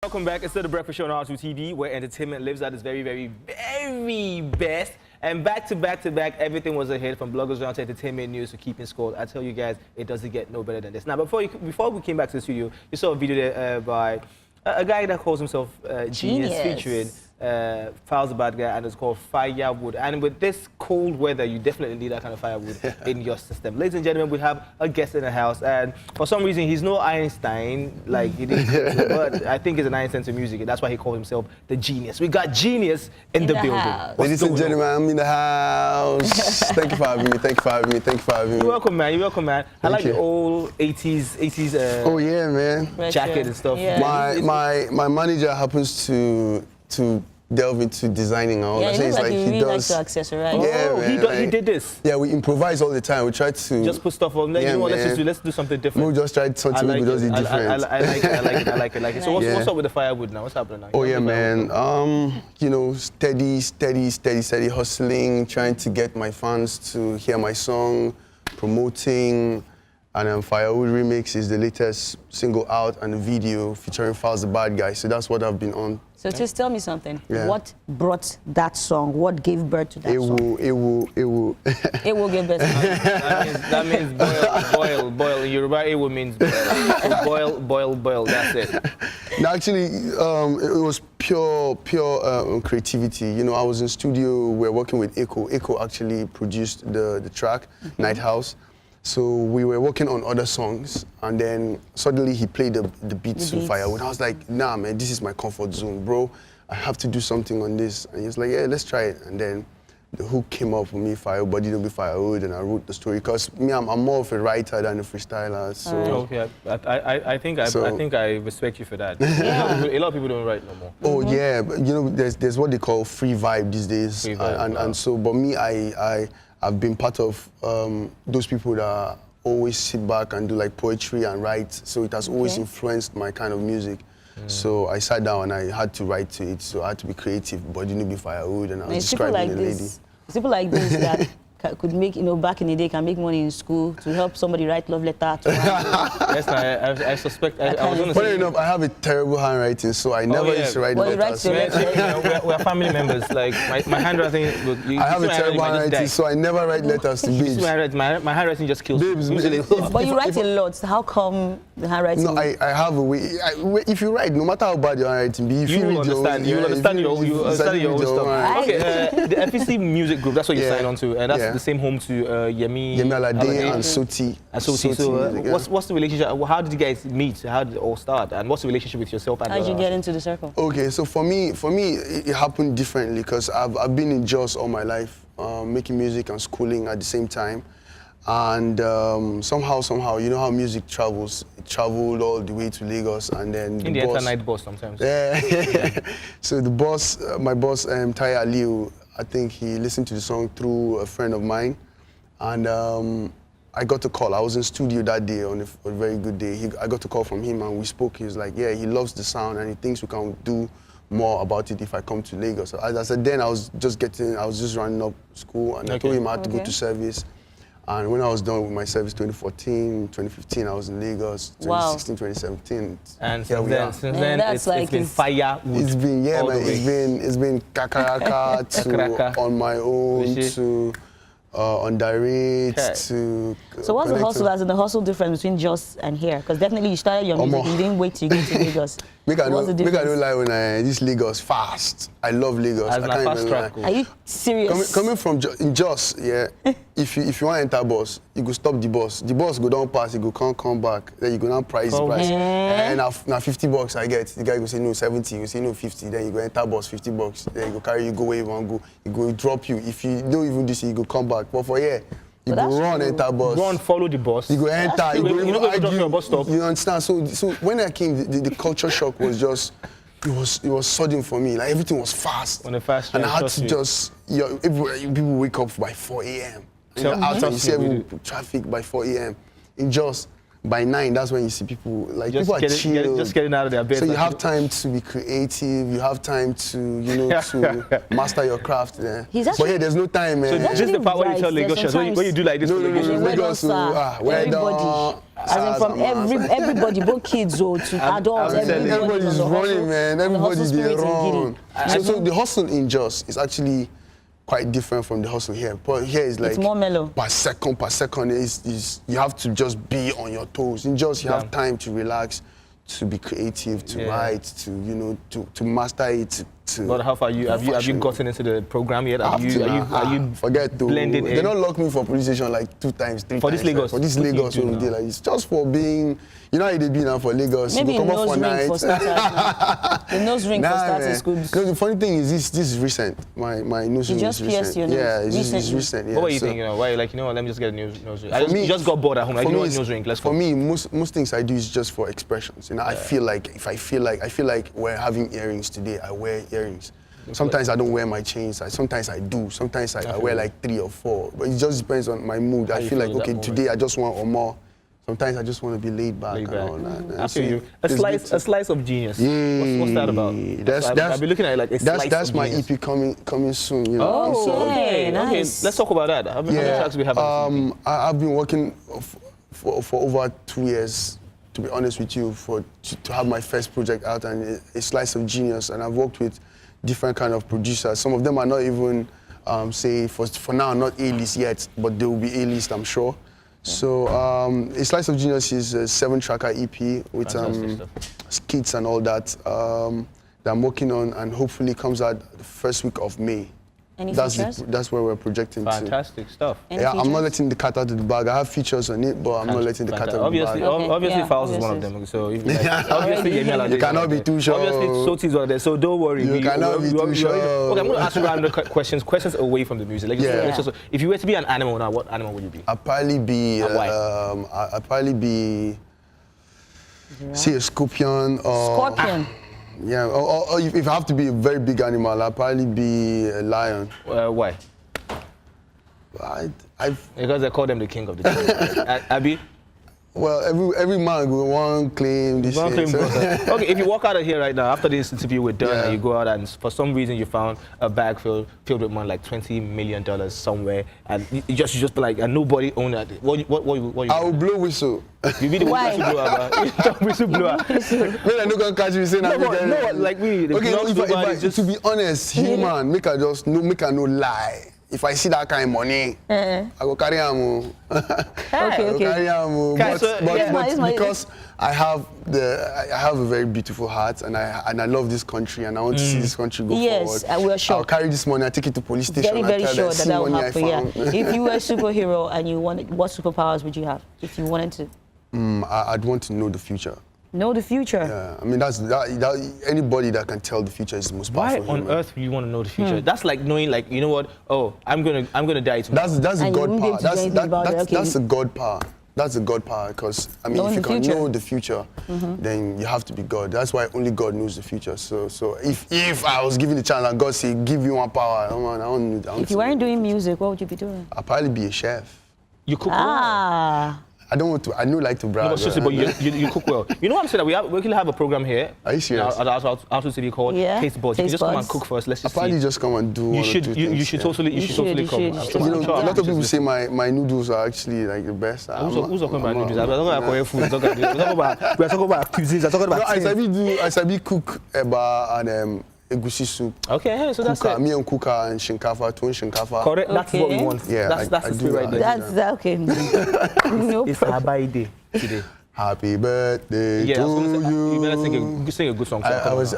Welcome back. It's still the Breakfast Show on R2 TV, where entertainment lives at its very, very, very best. And back to back, everything was a hit, from bloggers around to entertainment news to keeping score. I tell you guys, it doesn't get no better than this. Now, before we came back to the studio, you saw a video there by a guy that calls himself Genius, featuring Falz The Bahd Guy, and it's called Firewood. And with this cold weather, you definitely need that kind of firewood in your system. Ladies and gentlemen, we have a guest in the house, and for some reason, he's no Einstein, like he didn't, but I think he's an Einstein to music, and that's why he called himself the Genius. We got Genius in the building. Ladies and gentlemen, I'm in the house. Thank you for having me. Thank you for having me. Thank you for having me. You're welcome, man. You're welcome, man. I like the old 80s. Oh yeah, man. Jacket and stuff. Yeah. My manager happens to delve into designing and all that. Yeah, like he does. Like to accessorize. Yeah, oh, man, he did this. Yeah, we improvise all the time. We try to just put stuff on. Yeah, you know what? Let's do something different. We just tried something we does it different. I like it. So what's up with the firewood now? What's happening now? Oh yeah, man. You know, steady hustling, trying to get my fans to hear my song, promoting. And Firewood Remix is the latest single out, and a video featuring Falz The Bahd Guy. So that's what I've been on. So just tell me something. Yeah. What brought that song? What gave birth to that song? It will. It will give birth to that means boil. In Yoruba, it will means boil. So boil, that's it. No, actually, it was pure creativity. You know, I was in studio, we were working with Echo. Echo actually produced the track, Night House. So we were working on other songs, and then suddenly he played the beats to Firewood. I was like, nah, man, this is my comfort zone, bro. I have to do something on this. And he was like, yeah, let's try it. And then the hook came up for me, Firewood, Body Don't Be Firewood, and I wrote the story. Because me, I'm more of a writer than a freestyler. So okay, I think I respect you for that. Yeah. A lot of people don't write no more. Oh yeah, but you know, there's what they call free vibe these days. Free vibe, and so, but me, I've been part of those people that always sit back and do like poetry and write. So it has always influenced my kind of music. So I sat down and I had to write to it. So I had to be creative, but you need to be firewood, and I was describing the lady. People like this that could make, you know, back in the day, can make money in school to help somebody write love letter to Yes, I suspect. I was going to say. Funny enough, I have a terrible handwriting, so I never used to write letters. We're family members. Like my handwriting. I have a terrible handwriting, so I never write letters to babes. My handwriting just kills me. But you write a lot. How come the handwriting? No, I have a way. If you write, no matter how bad your handwriting be, if you will understand your own stuff. Okay, the Effyzzie Music Group. That's what you signed on to, and that's the same home to Yemi Alade and Soti. So what's the relationship? How did you guys meet? How did it all start? And what's the relationship with yourself? How did you get into the circle? Okay, so for me, it happened differently, because I've been in Jos all my life, making music and schooling at the same time. And somehow, you know how music travels. It traveled all the way to Lagos, and then the boss, night bus sometimes. Yeah. So the boss, my boss, Taya Aliu, I think he listened to the song through a friend of mine, and I got a call. I was in studio that day on a very good day. I got a call from him, and we spoke. He was like, yeah, he loves the sound, and he thinks we can do more about it if I come to Lagos. So as I said, then I was just running up school, and I told him I had to go to service. And when I was done with my service, 2014, 2015, I was in Lagos. 2016, 2017. And since then it's been firewood. It's been, yeah, man. It's been kakaraka to on my own to on direct to. So what's the hustle? As in the hustle difference between Jos and here? Because definitely you started your music, you didn't wait till you get to Lagos. Make I don't lie when this Lagos fast. I love Lagos. I can't even lie. Are you serious? Coming from Jos, yeah. If you want to enter bus, you go stop the bus. The bus go down pass, you go come back. Then you go down price. And now $50 I get. The guy go say no 70, you say no 50. Then you go enter bus $50. Then you go carry you go where you want to go. He go drop you. If you don't even do this, you go come back. But for here, you go run, enter bus. Run, follow the bus. You go enter. You go drop your bus stop. You understand? So when I came, the culture shock was just. It was sudden for me. Like everything was fast. On a fast and I had to just. People wake up by 4 a.m. You see every traffic by 4 a.m. in Jos. by 9, that's when you see people, like, Just people are chill. just getting out of their bed. So you have time to be creative, you have time to, you know, to master your craft. Yeah. He's But yeah, there's no time, man. So this is the part where you tell Lagosians, when you do like this. No, Lagos, Lagos, as in from everybody, both kids or to adults, everybody's running, man. Everybody's run. So the hustle in Jos is actually quite different from the hustle here. But here is like it's more mellow. Per second is you have to just be on your toes. In Jos you have time to relax, to be creative, to write, to, you know, to master it. But how far have you gotten into the program yet? Are you forget to blended in? They don't lock me for police station like 2 times, 3 times. For this Lagos? For this Lagos when we did, like, it's just for being, you know how they be now for Lagos. Maybe you a come up nose for ring night. for starters. The nose ring for starters good. No, the funny thing is this is recent. My nose ring is recent. You just pierced your nose? Yeah, it's recent. Yeah. What were you thinking? Why are you like, you know what, let me just get a nose ring? You just got bored at home, like, you know what, nose ring, let's go. For me, most things I do is just for expressions. You know, I feel like I feel like we're having earrings today, I wear earrings. Sometimes I don't wear my chains. Sometimes I do. Sometimes I wear like 3 or 4. But it just depends on my mood. I feel like, okay, today I just want or more. Sometimes I just want to be laid back. And all that. I feel you. A slice of genius. What's that about? I've been looking at it like a slice of genius. That's my EP coming soon. You know? Oh, okay. Nice. Okay, let's talk about that. How many tracks do we have on the I've been working for over 2 years, to be honest with you, to have my first project out, and A Slice of Geniuzz. And I've worked with different kind of producers. Some of them are not even, say, for now, not A-list yet, but they will be A-list, I'm sure. Yeah. So A Slice of Geniuzz is a 7-tracker EP with skits and all that that I'm working on, and hopefully comes out the first week of May. Any features? That's where we're projecting to. Fantastic stuff. Yeah, I'm not letting the cat out of the bag. I have features on it, but I'm not letting the cat out of the bag. Obviously, Falz is one of them. So if obviously, you cannot be too sure. Obviously, Soti's one of them. So don't worry. You cannot be too sure. Okay, I'm going to ask you random questions away from the music. Like, if you were to be an animal now, what animal would you be? I'd probably be. See, a scorpion. Scorpion. Yeah, or if I have to be a very big animal, I'll probably be a lion. Why? Because they call them the king of the jungle. Abi? Well, every man will want claim this. Okay, if you walk out of here right now, after this interview we're done, and you go out and for some reason you found a bag filled with money, like $20 million somewhere, and you just be like, and nobody owned it. What you I will blow whistle. You be the whistleblower. When I no gonna catch you saying no, like me. Okay, to be honest, human, make I no lie. If I see that kind of money, I go carry am. But because I have a very beautiful heart, and I love this country, and I want to see this country go forward. Yes, we're sure. I'll carry this money, I take it to police station. Very sure that will happen. Yeah. If you were a superhero and you wanted, what superpowers would you have if you wanted to? I'd want to know the future. Know the future. Yeah, I mean anybody that can tell the future is the most powerful. Why on earth do you want to know the future? That's like knowing, like, you know what? Oh, I'm gonna die tomorrow. That's a God power. That's a God power. That's a God power, because I mean, if you can know the future, then you have to be God. That's why only God knows the future. So if I was given the chance and God say give you one power, I don't if you weren't doing music, what would you be doing? I'd probably be a chef. You cook well. I don't like to brag. No, but seriously, but you cook well. You know what I'm saying? We can have a program here. Are you serious? At our city called Taste Buds. You can just come and cook for us. Let's just see. I'll probably just come and do You should totally come. You know, a lot of people say my noodles are actually like the best. Who's talking about noodles? I'm not talking about food. We're talking about cuisines. I'm talking about I sabi cook eba and egusi soup. Okay, so that's it. Me and kuka and shinkafa, tuwon shinkafa. Correct. That's what we want. Yeah, that's the spirit right there. That's okay. It's her birthday today. Happy birthday to you. You better sing a good song. I was.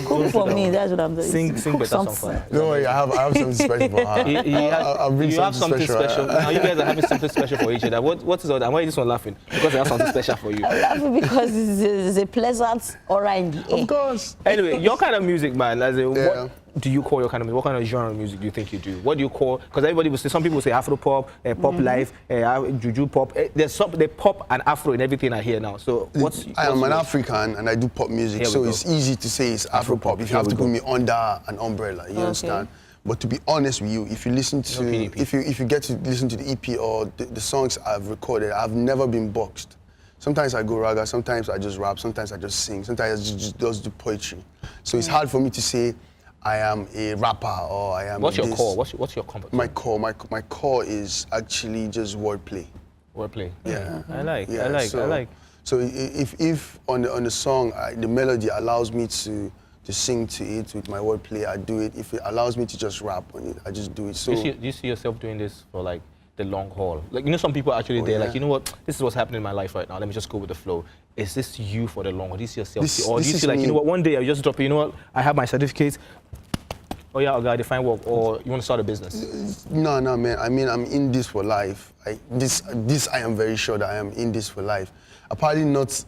Cook for me. That's what I'm doing. Sing better song for her. No worry, I have something special for her. You have something special. Now you guys are having something special for each other. What is all that? Why is this one laughing? Because I have something special for you. I'm laughing because it's a pleasant aura in the air. Of course. Anyway, your kind of music, man. What do you call your kind of music? What kind of genre of music do you think you do? What do you call? Because everybody will say, some people say Afro pop, pop life, juju pop. There's they pop and Afro in everything I hear now. So I am an African and I do pop music, so it's easy to say it's Afro pop. If you have to put me under an umbrella, you understand? But to be honest with you, if you listen to, if you get to listen to the EP or the songs I've recorded, I've never been boxed. Sometimes I go raga, sometimes I just rap, sometimes I just sing, sometimes I just do poetry. So it's hard for me to say I am a rapper or I am. What's your core? What's your comfort? My core is actually just wordplay. Wordplay. Yeah. I like. So if on the song the melody allows me to sing to it with my wordplay, I do it. If it allows me to just rap on it, I just do it. So do you see yourself doing this for like the long haul? Like, you know, some people actually like, you know what, this is what's happening in my life right now, let me just go with the flow. Is this you for the long haul? Do you see yourself, or do you see like, you know what, one day I just drop it, you know what, I have my certificate, oh yeah, okay, I define work, or you want to start a business? No, man, I mean, I'm in this for life. This I am very sure that I am in this for life. I'll probably not,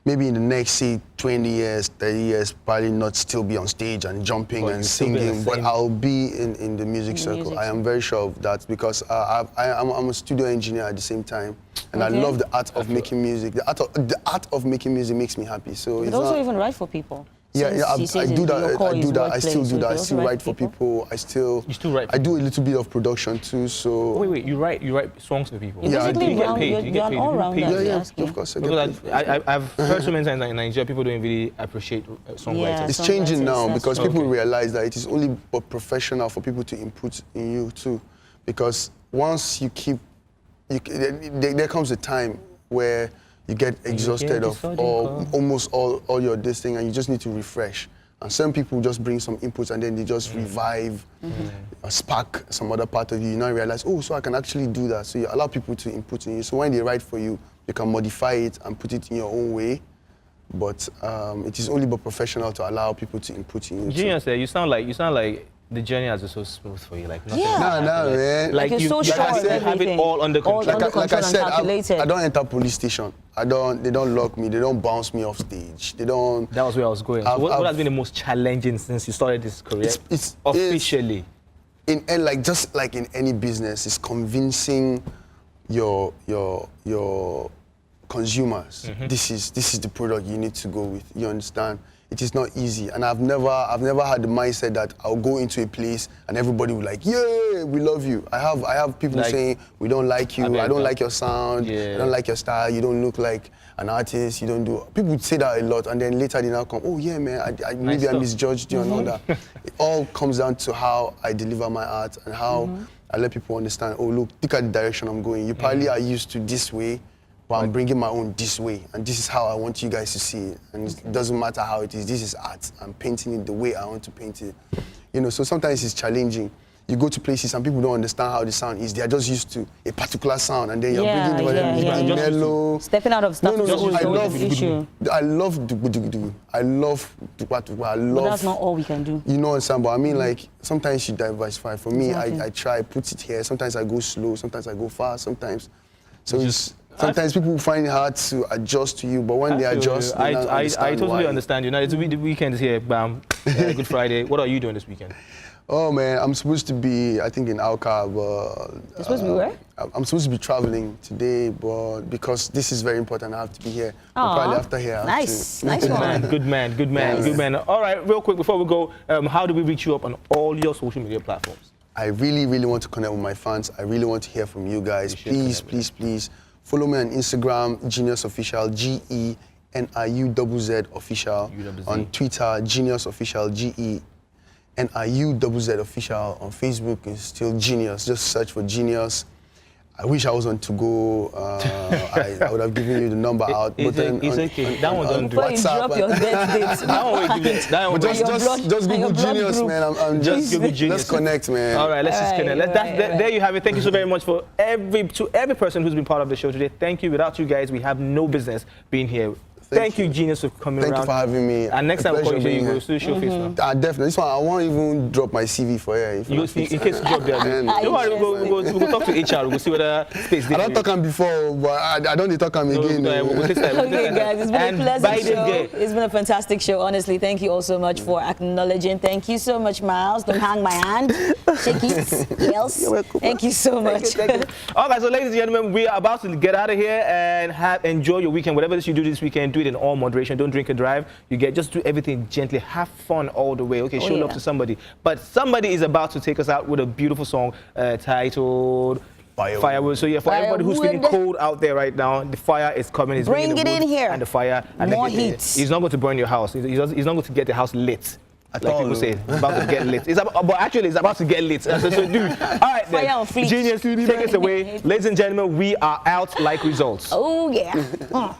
maybe in the next, say, 20 years, 30 years, probably not still be on stage and jumping and singing, but I'll be in the music circle. I am very sure of that because I'm a studio engineer at the same time, and I love the art of making music. The art of making music makes me happy. So it's also even write for people. Yeah, I do that. I still do that. I still write for people. You still write. I do a little bit of production too. So wait, you write songs for people. Yeah, do you get paid? You're an all-rounder. Yeah, of course. I've heard so many times that in Nigeria people don't really appreciate songwriters. Yeah, it's changing now because people realize that it is only professional for people to input in you too, because once you keep, there comes a time where you get exhausted of almost all your this thing, and you just need to refresh. And some people just bring some inputs and then they just revive, spark some other part of you. You now realize, oh, so I can actually do that. So you allow people to input in you. So when they write for you, you can modify it and put it in your own way. But it is only but professional to allow people to input in you. Genius, you sound like the journey has been so smooth for you, like nothing. No, man. Like you're so sure of everything. Have it all under control. Like I said, I don't enter police station. They don't lock me. They don't bounce me off stage. They don't. That was where I was going. So what has been the most challenging since you started this career? It's officially. Just like in any business, it's convincing your consumers. This is the product you need to go with. You understand? It is not easy, and I've never had the mindset that I'll go into a place and everybody will like, yeah, we love you. I have people like, saying we don't like you, I don't like your sound, I don't like your style, you don't look like an artist, you don't do. People say that a lot, and then later they now come, oh yeah, man, maybe I misjudged you and all that. It all comes down to how I deliver my art and how I let people understand. Oh look at the direction I'm going. You probably are used to this way, but I'm bringing my own this way, and this is how I want you guys to see it. And it doesn't matter how it is, this is art. I'm painting it the way I want to paint it. You know, so sometimes it's challenging. You go to places and people don't understand how the sound is. They are just used to a particular sound, and then you're bringing it mellow. Stepping out of stuff. I love do. I love. But that's not all we can do. You know what I'm saying? But I mean, like, sometimes you diversify. For me, I try, put it here. Sometimes I go slow, sometimes I go fast, sometimes. So sometimes people find it hard to adjust to you, but when they adjust, I totally understand you. Now, the weekend is here, bam, Good Friday. What are you doing this weekend? Oh man, I'm supposed to be, I think, in Alca, but... You're supposed to be where? I'm supposed to be traveling today, but because this is very important, I have to be here. Probably after here. Nice one. Good man. All right, real quick, before we go, how do we reach you up on all your social media platforms? I really, really want to connect with my fans. I really want to hear from you guys. Please. Follow me on Instagram, Geniuzz Official, GENIUZZ Official. On Twitter, Geniuzz Official, GENIUZZ Official. On Facebook, it's still Geniuzz. Just search for Geniuzz. I wish I was on to go. I would have given you the number out. But then it's okay. That one don't do. Before you drop your birth dates. That one will give it. That one. Just Google Geniuzz, man. I'm just Google Geniuzz. Let's connect, man. All right, let's just connect. There you have it. Thank you so very much to every person who's been part of the show today. Thank you. Without you guys, we have no business being here. Thank you, Geniuzz, for coming around. Thank you for having me. And next time we'll call you go to show face now. Definitely. This one, I won't even drop my CV for you. In case you drop there. Don't worry, we'll talk to HR. We'll see whether space. I don't talk him before, but I don't talk him again. Okay, guys, it's been a pleasant show. It's been a fantastic show, honestly. Thank you all so much for acknowledging. Thank you so much, Miles. Don't hang my hand. Shake it. Yes. Thank you so much. Thank you. All right, so ladies and gentlemen, we are about to get out of here and enjoy your weekend. Whatever it is you do this weekend, do it it in all moderation. Don't drink and drive. Just do everything gently. Have fun all the way. Okay, show love to somebody. But somebody is about to take us out with a beautiful song titled Firewood. So yeah, for everybody who's feeling cold out there right now, the fire is coming. It's bring it in here. And the fire. And more heat. He's not going to burn your house. He's not going to get the house lit. Like people say, it's about to get lit. But actually, it's about to get lit. So dude, all right then. Genius, take us away. Ladies and gentlemen, we are out like results. Oh, yeah.